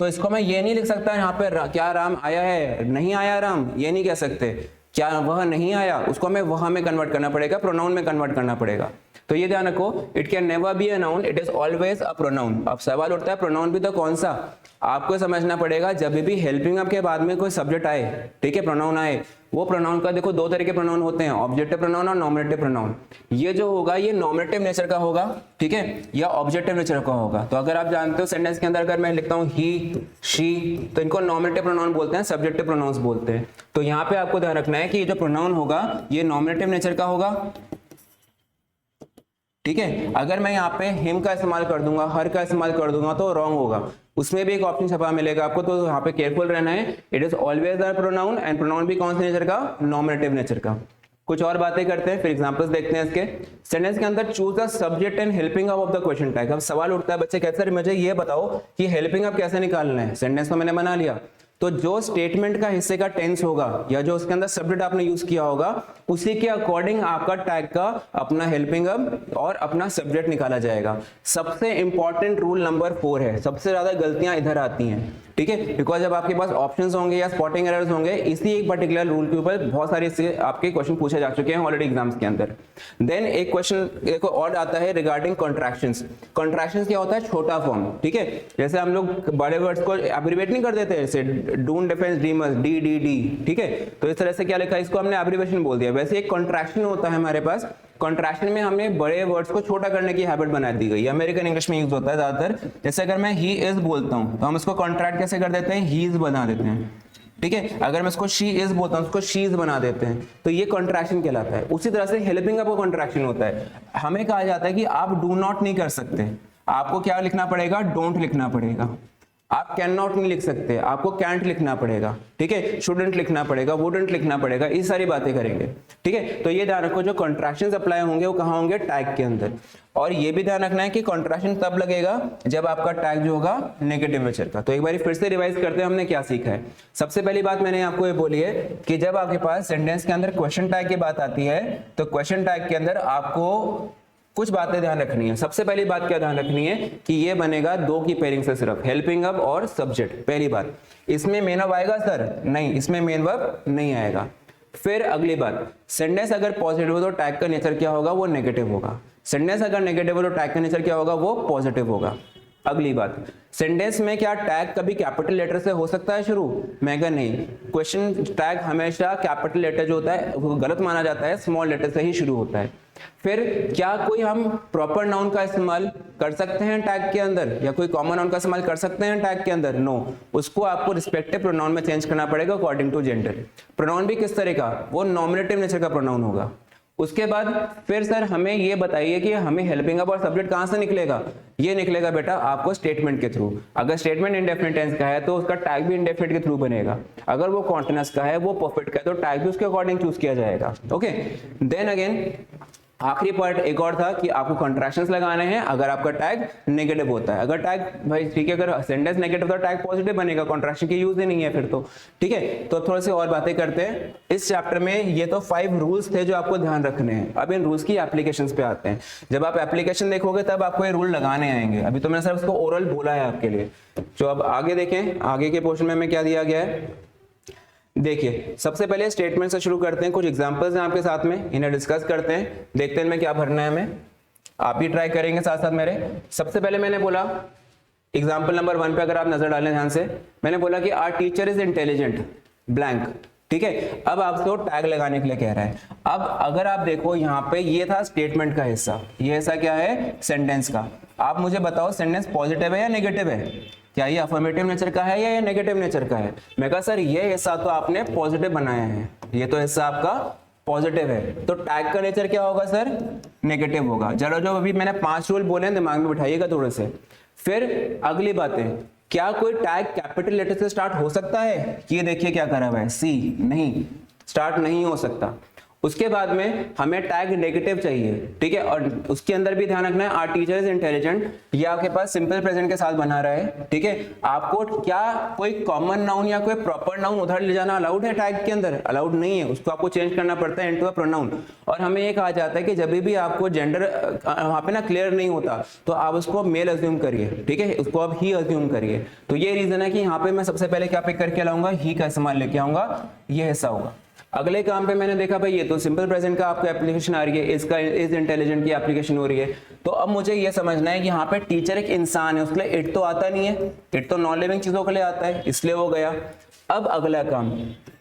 तो इसको मैं ये नहीं लिख सकता यहाँ पे क्या राम आया है, नहीं आया राम, ये नहीं कह सकते। क्या वह नहीं आया, उसको हमें वहां में कन्वर्ट करना पड़ेगा, प्रोनाउन में कन्वर्ट करना पड़ेगा। तो ये ध्यान रखो, it can never be a noun, it is always a pronoun. अब सवाल उठता है प्रोनाउन भी तो कौन सा, आपको समझना पड़ेगा। जब भी हेल्पिंग अप के बाद में कोई सब्जेक्ट आए, ठीक है, प्रोनाउन आए, वो प्रोनाउन का देखो 2 तरह के प्रोनाउन होते हैं, ऑब्जेक्टिव प्रोनाउन और नॉमिनेटिव प्रोनाउन। ये जो होगा ये नॉमिनेटिव नेचर का होगा, ठीक है, या ऑब्जेक्टिव नेचर का होगा। तो अगर आप जानते हो सेंटेंस के अंदर अगर मैं लिखता हूँ ही शी, तो इनको नॉमिनेटिव प्रोनाउन बोलते हैं, सब्जेक्टिव प्रोनाउंस बोलते हैं। तो यहाँ पे आपको ध्यान रखना है कि ये जो प्रोनाउन होगा ये नॉमिनेटिव नेचर का होगा, ठीक है। अगर मैं यहाँ पे हिम का इस्तेमाल कर दूंगा, हर का इस्तेमाल कर दूंगा तो रॉन्ग होगा। उसमें भी एक ऑप्शन छपा मिलेगा आपको, तो यहाँ पे केयरफुल रहना है। It is always a pronoun, and pronoun भी कौन से नेचर का, नॉमिनेटिव नेचर का। कुछ और बातें करते हैं, फिर एग्जांपल्स देखते हैं इसके। सेंटेंस के अंदर choose the subject and helping of the question tag. अब सवाल उठता है बच्चे कहते हैं मुझे ये बताओ कि हेल्पिंग अब कैसे निकालना है। सेंटेंस तो मैंने बना लिया, तो जो स्टेटमेंट का हिस्से का टेंस होगा या जो उसके अंदर सब्जेक्ट आपने यूज किया होगा उसी के अकॉर्डिंग आपका टैग का अपना हेल्पिंग अब और अपना सब्जेक्ट निकाला जाएगा। सबसे इंपॉर्टेंट रूल नंबर 4 है, सबसे ज्यादा गलतियां इधर आती हैं, ठीक है, बिकॉज जब आपके पास ऑप्शंस होंगे या स्पॉटिंग एरर्स होंगे, इसी एक पर्टिकुलर रूल के ऊपर बहुत सारे इससे आपके क्वेश्चन पूछे जा चुके हैं ऑलरेडी एग्जाम्स के अंदर। देन एक क्वेश्चन एक और आता है रिगार्डिंग कॉन्ट्रैक्शंस। कॉन्ट्रैक्शंस क्या होता है, छोटा फॉर्म, ठीक है। जैसे हम लोग बड़े वर्ड्स को एब्रिवेट नहीं कर देते, जैसे डून डिफेंस ड्रीमर्स, DDD, ठीक है, तो इस तरह से क्या लिखा है, इसको हमने एब्रिवेशन बोल दिया। वैसे एक कॉन्ट्रैक्शन होता है हमारे पास, कॉन्ट्रैक्शन में हमने बड़े वर्ड्स को छोटा करने की हैबिट बना दी गई है। अमेरिकन इंग्लिश में यूज होता है ज्यादातर। जैसे अगर मैं ही इज बोलता हूं तो हम इसको कॉन्ट्रैक्ट कैसे कर देते हैं, ही इज बना देते हैं, ठीक है। अगर मैं इसको शी इज बोलता हूं उसको शी इज बना देते हैं, तो ये कॉन्ट्रैक्शन कहलाता है। उसी तरह से हेल्पिंग अप का कॉन्ट्रैक्शन होता है। हमें कहा जाता है कि आप डू नॉट नहीं कर सकते, आपको क्या लिखना पड़ेगा, डोंट लिखना पड़ेगा। आप कैन नॉट नहीं लिख सकते, आपको कैंट लिखना पड़ेगा, ठीक है, शुडंट लिखना पड़ेगा, वुडंट लिखना पड़ेगा, ये सारी बातें करेंगे, ठीक है। तो ये ध्यान रखो जो कॉन्ट्रैक्शंस अप्लाई होंगे वो कहाँ होंगे, टैग के अंदर। और ये भी ध्यान रखना है कि कॉन्ट्रैक्शन तब लगेगा जब आपका टैग जो होगा नेगेटिव नेचर का। तो एक बार फिर से रिवाइज करते हैं हमने क्या सीखा है। सबसे पहली बात मैंने आपको ये बोली है कि जब आपके पास सेंटेंस के अंदर क्वेश्चन टैग की बात आती है तो क्वेश्चन टैग के अंदर आपको कुछ बातें ध्यान रखनी है। सबसे पहली बात क्या ध्यान रखनी है कि ये बनेगा दो की पेयरिंग से, सिर्फ हेल्पिंग अब और सब्जेक्ट। पहली बात, इसमें मेन वर्ब आएगा सर, नहीं, इसमें मेन वर्ब नहीं आएगा। फिर अगली बात, सेंटेंस अगर पॉजिटिव हो तो टैग का नेचर क्या होगा, वो नेगेटिव होगा। सेंटेंस अगर नेगेटिव हो तो टैग का नेचर क्या होगा, वो पॉजिटिव होगा। अगली बात, सेंटेंस में क्या टैग कभी कैपिटल लेटर से हो सकता है शुरू, मैं कहा नहीं। क्वेश्चन टैग हमेशा कैपिटल लेटर जो होता है वो गलत माना जाता है, स्मॉल लेटर से ही शुरू होता है। फिर क्या कोई हम प्रॉपर नाउन का इस्तेमाल कर सकते हैं टैग के अंदर, या कोई कॉमन नाउन का इस्तेमाल कर सकते हैं टैग के अंदर, नो। उसको आपको रिस्पेक्टिव प्रोनाउन में चेंज करना पड़ेगा अकॉर्डिंग टू जेंडर। प्रोनाउन भी किस तरह का, वो नॉमिनेटिव नेचर का प्रोनाउन होगा। उसके बाद फिर सर हमें ये बताइए कि हमें हेल्पिंग अब और सब्जेक्ट कहां से निकलेगा, ये निकलेगा बेटा आपको स्टेटमेंट के थ्रू। अगर स्टेटमेंट इंडेफिनिट टेंस का है तो उसका टैग भी इंडेफिनिट के थ्रू बनेगा। अगर वो कॉन्टिन्यूअस का है, वो परफेक्ट का है, तो टैग भी उसके अकॉर्डिंग चूज किया जाएगा। ओके, देन अगेन आखिरी पार्ट एक और था कि आपको कॉन्ट्रैक्शंस लगाने हैं अगर आपका टैग नेगेटिव होता है। अगर टैग भाई ठीक है, अगर सेंटेंस नेगेटिव तो टैग पॉजिटिव बनेगा, कॉन्ट्रैक्शन की यूज ही नहीं है फिर तो, ठीक है। तो थोड़ी सी और बातें करते हैं इस चैप्टर में। ये तो 5 रूल्स थे जो आपको ध्यान रखने हैं। अब इन रूल्स की एप्लीकेशंस पे आते हैं। जब आप एप्लीकेशन देखोगे तब आपको ये रूल लगाने आएंगे। अभी तो मैंने सर उसको ओरल बोला है आपके लिए। जो अब आगे देखें, आगे के पोर्शन में हमें क्या दिया गया है, देखिए सबसे पहले स्टेटमेंट से शुरू करते हैं। कुछ एग्जांपल्स हैं आपके साथ में, इन्हें डिस्कस करते हैं, देखते हैं इनमें क्या भरना है हमें। आप भी ट्राई करेंगे साथ साथ मेरे। सबसे पहले मैंने बोला एग्जांपल नंबर 1 पे अगर आप नजर डालें ध्यान से, मैंने बोला कि our teacher is intelligent blank, ठीक है। अब आपसे वो टैग लगाने के लिए कह रहा है। अब अगर आप देखो यहाँ पे ये था स्टेटमेंट का हिस्सा, ये हिस्सा क्या है, सेंटेंस का। आप मुझे बताओ सेंटेंस पॉजिटिव है या नेगेटिव है, क्या ये अफर्मेटिव नेचर का है या ये नेगेटिव नेचर का है। मैं कहा सर ये हिस्सा तो आपने पॉजिटिव बनाया है, ये तो हिस्सा आपका पॉजिटिव है, तो टैग का नेचर क्या होगा सर, नेगेटिव होगा। जरा जो अभी मैंने 5 रूल बोले हैं दिमाग में बिठाइएगा थोड़े से। फिर अगली बातें, क्या कोई टैग कैपिटल लेटर से स्टार्ट हो सकता है, ये देखिए क्या करा हुआ है, सी, नहीं, स्टार्ट नहीं हो सकता। उसके बाद में हमें टैग नेगेटिव चाहिए, ठीक है। और उसके अंदर भी ध्यान रखना है आवर टीचर इज इंटेलिजेंट, ये आपके पास सिंपल प्रेजेंट के साथ बना रहा है, ठीक है। आपको क्या कोई कॉमन नाउन या कोई प्रॉपर नाउन उधर ले जाना अलाउड है टैग के अंदर, अलाउड नहीं है, उसको आपको चेंज करना पड़ता है इनटू अ प्रोनाउन। और हमें ये कहा जाता है कि जब भी आपको जेंडर वहां पे ना क्लियर नहीं होता तो आप उसको मेल अज्यूम करिए, ठीक है, उसको आप ही अज्यूम करिए। तो ये रीजन है कि यहाँ पे मैं सबसे पहले क्या पिक करके लाऊंगा, ही का इस्तेमाल लेके आऊंगा, ये हिस्सा होगा। अगले काम पे मैंने देखा भाई ये तो सिंपल प्रेजेंट का आपको एप्लीकेशन आ रही है, इसका इज इंटेलिजेंट की एप्लीकेशन हो रही है। तो अब मुझे ये समझना है कि यहाँ पे टीचर एक इंसान है, उसके लिए इट तो आता नहीं है, इट तो नॉन लिविंग चीजों के लिए आता है, इसलिए वो गया। अब अगला काम,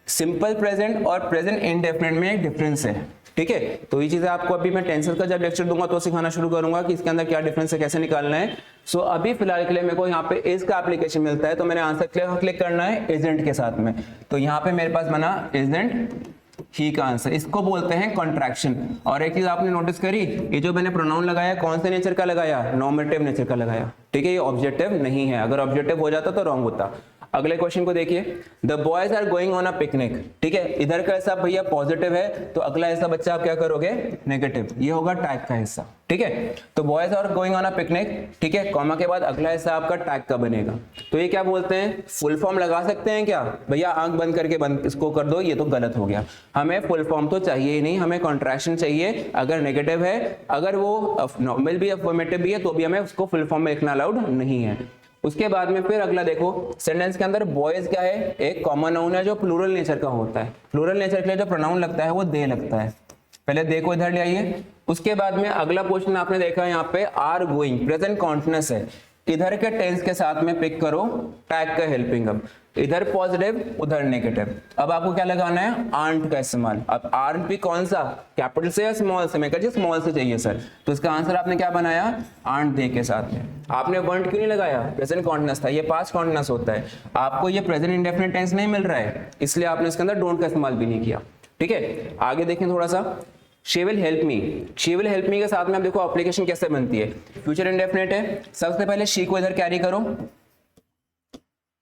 सिंपल प्रेजेंट और प्रेजेंट इंडेफिनिट में एक डिफरेंस है, ठीक है। तो ये चीजें आपको अभी मैं टेंसेस का जब लेक्चर दूंगा तो सिखाना शुरू करूंगा कि इसके अंदर क्या डिफरेंस है, कैसे निकालना है। सो अभी फिलहाल के लिए मेरे को यहाँ पे इज का एप्लीकेशन मिलता है, तो मैंने आंसर क्लिक करना है इजेंट के साथ में। तो यहाँ पे मेरे पास बना इजेंट ही का आंसर, इसको बोलते हैं कॉन्ट्रैक्शन। और एक चीज आपने नोटिस करी, ये जो मैंने प्रोनाउन लगाया कौन से नेचर का लगाया, नॉमिनेटिव नेचर का लगाया, ठीक है, ये ऑब्जेक्टिव नहीं है, अगर ऑब्जेक्टिव हो जाता तो रॉन्ग होता। अगले क्वेश्चन को देखिए, the boys are going on a picnic, ठीक है, इधर का हिस्सा भैया पॉजिटिव है तो अगला हिस्सा बच्चा आप क्या करोगे, नेगेटिव, ये होगा टैग का हिस्सा, ठीक है। तो boys are going on a picnic, ठीक है, कॉमा के बाद अगला हिस्सा आपका टैग का बनेगा। तो ये क्या बोलते हैं, फुल फॉर्म लगा सकते हैं क्या, भैया आंख बंद करके बंद इसको कर दो, ये तो गलत हो गया, हमें फुल फॉर्म तो चाहिए ही नहीं, हमें कॉन्ट्रैक्शन चाहिए। अगर नेगेटिव है, अगर वो नॉर्मल भी अफर्मेटिव भी है तो भी हमें उसको फुल फॉर्म में लिखना अलाउड नहीं है। उसके बाद में फिर अगला देखो, सेंटेंस के अंदर बॉयज क्या है, एक कॉमन नाउन है जो प्लूरल नेचर का होता है, प्लूरल नेचर के लिए जो प्रोनाउन लगता है वो दे लगता है, पहले देखो इधर ले आइए। उसके बाद में अगला क्वेश्चन आपने देखा यहाँ पे आर गोइंग, प्रेजेंट कॉन्टिन्यूअस है, इधर के टेंस के साथ में पिक करो टैग का हेल्पिंग, अब इधर पॉजिटिव उधर नेगेटिव, अब आपको क्या लगाना है, आंट का इस्तेमाल। अब आंट भी कौन सा, कैपिटल से या स्मॉल से, मैं कह स्मॉल से चाहिए सर, तो इसका आंसर आपने क्या बनाया, आंट दे के साथ में। आपने वर्ड क्यों नहीं लगाया, प्रेजेंट कॉन्टिन्यूअस था, ये पास्ट कॉन्टिन्यूअस होता है, आपको ये प्रेजेंट इंडेफिनिट टेंस नहीं मिल रहा है, इसलिए आपने इसके अंदर डोंट का इस्तेमाल भी नहीं किया, ठीक है। आगे देखें थोड़ा सा, she will help me, she will help me के साथ में आप देखो एप्लीकेशन कैसे बनती है, फ्यूचर इंडेफिनिट है, सबसे पहले शी को इधर कैरी करो,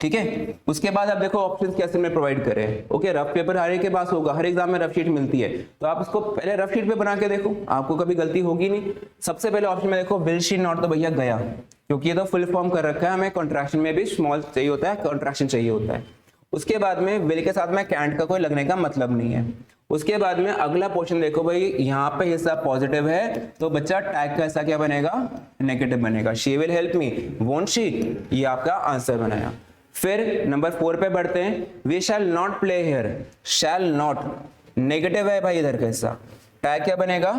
ठीक है। उसके बाद आप देखो ऑप्शंस कैसे में प्रोवाइड करें, ओके, रफ पेपर हर एक के पास होगा, हर एग्जाम में रफ शीट मिलती है, तो आप इसको पहले रफ शीट पे बना के देखो, आपको कभी गलती होगी नहीं। सबसे पहले ऑप्शन में देखो विल शी नॉट, तो भैया गया, क्योंकि ये तो फुल फॉर्म कर रखा है, हमें कॉन्ट्रैक्शन में भी स्मॉल चाहिए होता है, कॉन्ट्रैक्शन चाहिए होता है। उसके बाद में विल के साथ में कैंट का कोई लगने का मतलब नहीं है। उसके बाद में अगला पोर्शन देखो भाई, यहाँ पे हिस्सा पॉजिटिव है तो बच्चा टैग का हिस्सा क्या बनेगा, नेगेटिव बनेगा, she will help me, won't she, ये आपका आंसर बनाया। फिर नंबर 4 पे बढ़ते हैं, we shall not play here, shall not negative है भाई, इधर का हिस्सा, टैग क्या बनेगा,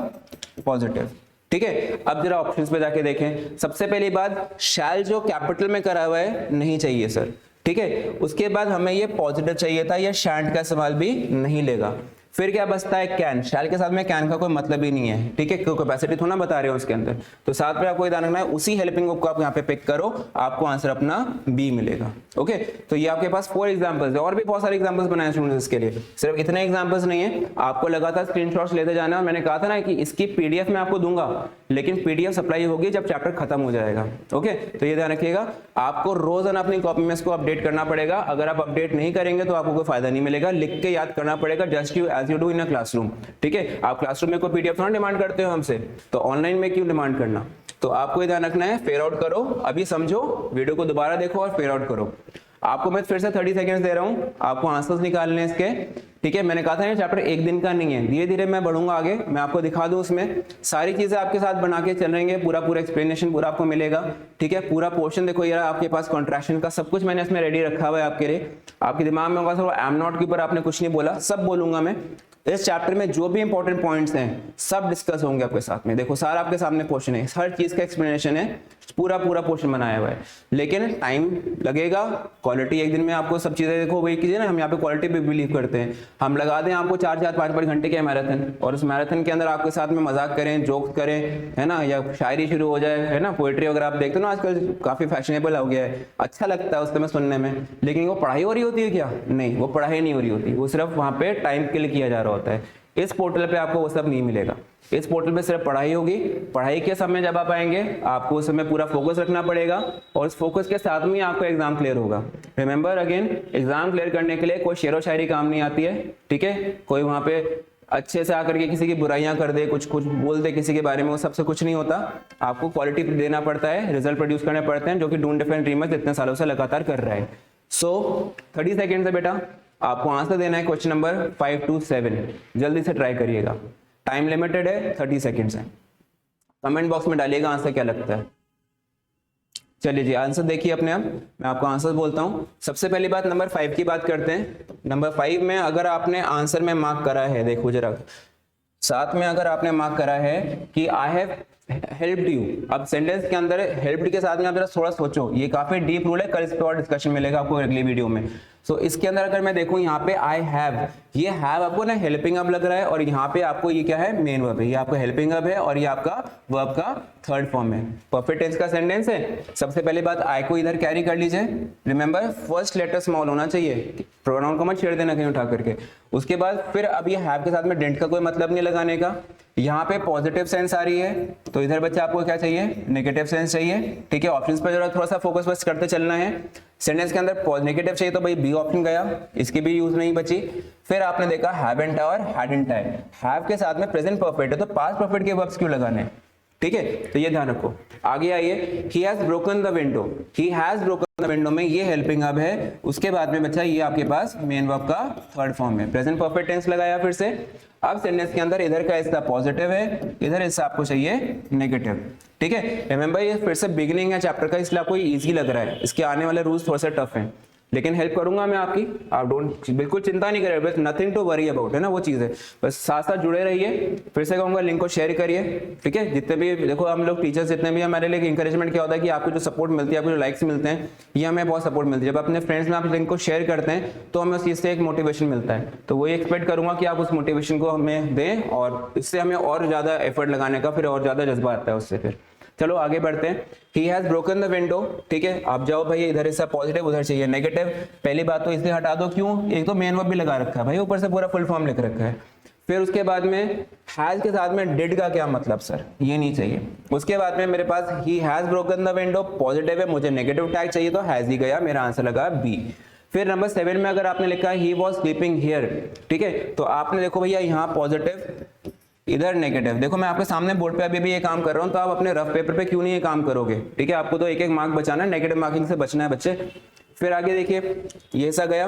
पॉजिटिव, ठीक है। अब जरा ऑप्शंस पे जाके देखें, सबसे पहली बात शैल जो कैपिटल में करा हुआ है नहीं चाहिए सर, ठीक है। उसके बाद हमें ये पॉजिटिव चाहिए था, ये शैंट का इस्तेमाल भी नहीं लेगा। फिर क्या बचता है, कैन, शैल के साथ में कैन का कोई मतलब ही नहीं है, ठीक है, क्योंकि कैपेसिटी थोड़ा बता रहे हो उसके अंदर, तो साथ में आपको ध्यान रखना है, उसी हेल्पिंग को आप यहाँ पे पिक करो, आपको आंसर अपना बी मिलेगा, ओके। तो ये आपके पास 4 एग्जांपल्स है, और भी बहुत सारे एग्जांपल्स बनाए स्टूडेंट्स के लिए, सिर्फ इतने एग्जांपल्स नहीं है, आपको लगातार स्क्रीनशॉट्स लेते जाना। मैंने कहा था ना कि इसकी पीडीएफ में आपको दूंगा, लेकिन पीडीएफ सप्लाई होगी जब चैप्टर खत्म हो जाएगा, ओके। तो ये ध्यान रखिएगा, आपको रोजाना अपनी कॉपी में इसको अपडेट करना पड़ेगा, अगर आप अपडेट नहीं करेंगे तो आपको कोई फायदा नहीं मिलेगा, लिख के याद करना पड़ेगा, just you as you do in a classroom, ठीक है। आप क्लासरूम में कोई पीडीएफ थोड़ा डिमांड करते हो हमसे, तो ऑनलाइन में क्यों डिमांड करना। तो आपको ये ध्यान रखना है, फेयर आउट करो, अभी समझो, वीडियो को दोबारा देखो और फेयर आउट करो। आपको मैं फिर से 30 सेकंड्स दे रहा हूं, आपको आंसर्स निकालने हैं इसके, ठीक है। मैंने कहा था ये चैप्टर एक दिन का नहीं है, धीरे धीरे मैं बढ़ूंगा आगे, मैं आपको दिखा दूं, उसमें सारी चीजें आपके साथ बना के चल रहेंगे, पूरा एक्सप्लेनेशन पूरा आपको मिलेगा, ठीक है। पूरा पोर्शन देखो यार आपके पास, कॉन्ट्रैक्शन का सब कुछ मैंने इसमें रेडी रखा हुआ है आपके लिए। आपके दिमाग में होगा सर आई एम नॉट के ऊपर आपने कुछ नहीं बोला, सब बोलूंगा मैं। इस चैप्टर में जो भी इंपॉर्टेंट पॉइंट्स हैं सब डिस्कस होंगे आपके साथ में, देखो सारा आपके सामने क्वेश्चन है, हर चीज का एक्सप्लेनेशन है, पूरा क्वेश्चन बनाया हुआ है, लेकिन टाइम लगेगा। क्वालिटी एक दिन में आपको सब चीजें देखो वही कीजिए ना, हम यहाँ पे क्वालिटी पे बिलीव करते हैं, हम लगा दें आपको 4-4, 5-5 घंटे के मैराथन, और उस मैराथन के अंदर आपके साथ में मजाक करें, जोक करें, है ना, या शायरी शुरू हो जाए, है ना, पोएट्री वगैरह आप देखते हो ना आजकल काफी फैशनेबल हो गया है, अच्छा लगता है उस समय सुनने में, लेकिन वो पढ़ाई हो रही होती है क्या, नहीं, वो पढ़ाई नहीं हो रही होती, वो सिर्फ वहाँ पे टाइम किल किया जा रहा होता है। इस पोर्टल पे आपको वो सब नहीं मिलेगा, इस पोर्टल पे सिर्फ पढ़ाई होगी। पढ़ाई के समय जब आप आएंगे आपको उस समय पूरा फोकस रखना पड़ेगा, और इस फोकस के साथ में आपको एग्जाम क्लियर होगा। रिमेंबर अगेन, एग्जाम क्लियर करने के लिए कोई शेरो शायरी काम नहीं आती है, ठीक है, कोई वहां पे अच्छे से आकर के किसी की बुराइयां कर दे, कुछ बोल दे किसी के बारे में, वो सबसे कुछ नहीं होता। आपको क्वालिटी देना पड़ता है, रिजल्ट प्रोड्यूस करने पड़ते हैं, जो कि डून डिफरेंट ड्रीमर्स इतने सालों से लगातार कर रहा है। सो 30 सेकेंड से बेटा आपको आंसर देना है क्वेश्चन नंबर 5 to 7, जल्दी से ट्राई करिएगा, टाइम लिमिटेड है, 30 सेकेंड्स है। कमेंट बॉक्स में डालिएगा आंसर क्या लगता है। चलिए जी आंसर देखिए अपने आप, मैं आपको आंसर बोलता हूं। सबसे पहली बात नंबर 5 की बात करते हैं। नंबर 5 में अगर आपने आंसर में मार्क करा है, देखो जरा साथ में अगर आपने मार्क करा है कि आई हैव हेल्प्ड यू, अब सेंटेंस के अंदर हेल्प्ड के साथ में आप जरा थोड़ा सोचो, ये काफी डीप रूल है, कल इस पर और डिस्कशन मिलेगा आपको अगली वीडियो में। सो इसके अंदर अगर मैं देखूं यहाँ पे आई हैव, ये हैव आपको ना हेल्पिंग अब लग रहा है और यहाँ पे आपको ये क्या है, मेन वर्ब है। ये आपका हेल्पिंग अब है और ये आपका वर्ब का थर्ड फॉर्म है। परफेक्ट टेंस का सेंटेंस है। सबसे पहली बात आई को इधर कैरी कर लीजिए। रिमेंबर फर्स्ट लेटर स्मॉल होना चाहिए, प्रोनाउन को मत छेड़ देना कहीं उठा करके। उसके बाद फिर अब ये हैव के साथ में डेंट का कोई मतलब नहीं लगाने का। यहाँ पे पॉजिटिव सेंस आ रही है तो इधर बच्चा आपको क्या चाहिए, नेगेटिव सेंस चाहिए। ठीक है, ऑप्शंस पर जरा थोड़ा सा फोकस बस करते चलना है। सेंटेंस के अंदर नेगेटिव चाहिए तो भाई बी ऑप्शन गया, इसकी भी यूज नहीं बची। फिर आपने देखा हैवंट और हैडंट है। हैव के साथ में प्रेजेंट परफेक्ट है तो पास्ट परफेक्ट के वर्ब्स क्यों लगाने। ठीक है, तो ये ध्यान रखो। आगे आइए, ही has broken the window. He has broken the window में ये हेल्पिंग अब है। उसके बाद में बच्चा ये आपके पास मेन वर्ब का थर्ड फॉर्म है। प्रेजेंट परफेक्ट टेंस लगाया फिर से। अब सेंटेंस के अंदर इधर का हिस्सा पॉजिटिव है, इधर हिस्सा आपको चाहिए नेगेटिव। ठीक है, रिमेंबर ये फिर से बिगिनिंग है चैप्टर का, इसलिए आपको इजी लग रहा है। इसके आने वाले रूल्स थोड़ा सा टफ हैं, लेकिन हेल्प करूंगा मैं आपकी। आप डोंट, बिल्कुल चिंता नहीं करें, बस नथिंग टू वरी अबाउट, है ना, वो चीज़ है। बस साथ साथ जुड़े रहिए। फिर से कहूंगा लिंक को शेयर करिए। ठीक है, जितने भी देखो हम लोग टीचर्स जितने भी हमारे लिए इंकरेजमेंट क्या होता है कि आपको जो सपोर्ट मिलती है, आपको जो लाइक्स मिलते हैं, ये हमें बहुत सपोर्ट मिलती है। जब अपने फ्रेंड्स में आप लिंक को शेयर करते हैं तो हमें उस चीज़ से एक मोटिवेशन मिलता है। तो वही एक्सपेक्ट करूंगा कि आप उस मोटिवेशन को हमें दें और इससे हमें और ज़्यादा एफर्ट लगाने का फिर और ज़्यादा जज्बा आता है उससे। फिर चलो आगे बढ़ते हैं। He has broken the window। ठीक है, आप जाओ भाई, इधर हिस्सा पॉजिटिव उधर चाहिए नेगेटिव। पहली बात तो इसे हटा दो, क्यों, एक तो मेन वर्ब भी लगा रखा है भाई, ऊपर से पूरा फुल फॉर्म लिख रखा है। फिर उसके बाद में हैज के साथ में डिड का क्या मतलब सर, ये नहीं चाहिए। उसके बाद में मेरे पास ही has broken the window positive है, मुझे नेगेटिव टैग चाहिए तो हैज ही गया, मेरा आंसर लगा बी। फिर नंबर 7 में अगर आपने लिखा है ही वॉज स्लीपिंग हियर, ठीक है, तो आपने देखो भैया यहाँ पॉजिटिव इधर नेगेटिव। देखो मैं आपके सामने बोर्ड पे अभी भी ये काम कर रहा हूँ, तो आप अपने रफ पेपर पे क्यों नहीं ये काम करोगे। ठीक है, आपको तो एक एक मार्क बचाना है, नेगेटिव मार्किंग से बचना है बच्चे। फिर आगे देखिए, ये सा गया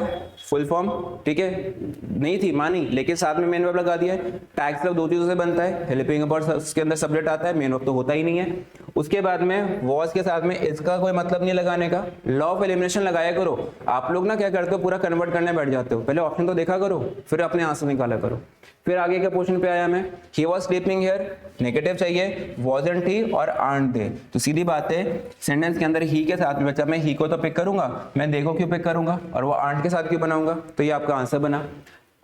फुल फॉर्म। ठीक है, नहीं थी मानी, लेकिन साथ में मेन वर्ब लगा दिया है। टैग्स लोग दो चीजों से बनता है, हेल्पिंग और उसके अंदर सब्जेक्ट आता है, मेन वर्ब तो होता ही नहीं है। उसके बाद में वॉज के साथ में इसका कोई मतलब नहीं लगाने का। लॉ ऑफ एलिमिनेशन लगाया करो। आप लोग ना क्या करते हो, पूरा कन्वर्ट करने बैठ जाते हो, पहले ऑप्शन तो देखा करो फिर अपने आंसर निकाला करो। फिर आगे के क्वेश्चन पे आया मैं, he was sleeping here, negative चाहिए, वॉजंट ही और आर्ट दे। तो सीधी बात है, सेंटेंस के अंदर ही के साथ में बच्चा मैं ही को तो पिक करूंगा, मैं देखो क्यों पिक करूंगा और वो आर्ट के साथ क्यों बनाऊंगा, तो ये आपका आंसर बना।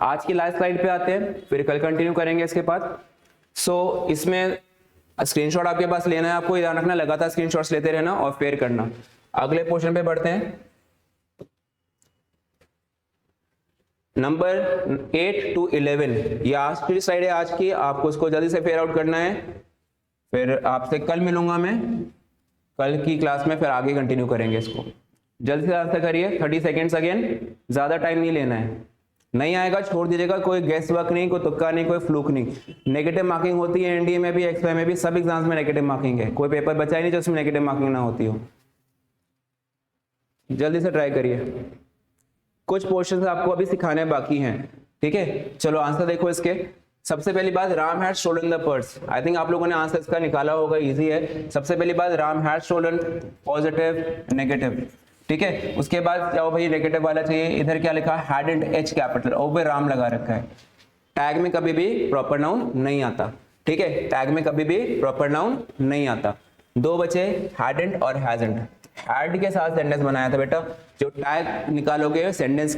आज की लास्ट स्लाइड पे आते हैं, फिर कल कंटिन्यू करेंगे इसके बाद। सो इसमें स्क्रीनशॉट आपके पास लेना है, आपको ध्यान रखना, लगातार स्क्रीनशॉट्स लेते रहना और फेयर करना। अगले क्वेश्चन पे बढ़ते हैं, नंबर 8 to 11। ये आज की स्लाइड है आज की, आपको इसको जल्दी से फेयर आउट करना है। फिर आपसे कल मिलूंगा मैं, कल की क्लास में फिर आगे कंटिन्यू करेंगे इसको। जल्दी से आंसर करिए, 30 सेकेंड्स अगेन, ज्यादा टाइम नहीं लेना है। नहीं आएगा छोड़ दीजिएगा, कोई गेस वर्क नहीं, कोई तुक्का नहीं, कोई फ्लूक नहीं। नेगेटिव मार्किंग होती है एनडीए में भी, एक्सवाई में भी, सब एग्जाम्स में नेगेटिव मार्किंग है। कोई पेपर बचा ही नहीं जिसमें नेगेटिव मार्किंग ना होती हो। जल्दी से ट्राई करिए, कुछ पोर्शंस आपको अभी सिखाने बाकी हैं। ठीक है, चलो आंसर देखो इसके। सबसे पहली बात, Ram had stolen the purse. I think आप लोगों ने आंसर इसका निकाला होगा, इजी है। सबसे पहली बात, Ram had stolen, positive negative. ठीक है, उसके बाद जाओ भाई नेगेटिव वाला चाहिए। इधर क्या लिखा, हैडंट, एच कैपिटल, और पे राम लगा रखा है। टैग में कभी भी प्रॉपर नाउन नहीं आता। ठीक है, टैग में कभी भी प्रॉपर नाउन नहीं आता। दो बचे, हैडंट और हैजंट। हैड के साथ सेंटेंस बनाया था बेटा, जो टैग निकालोगे सेंटेंस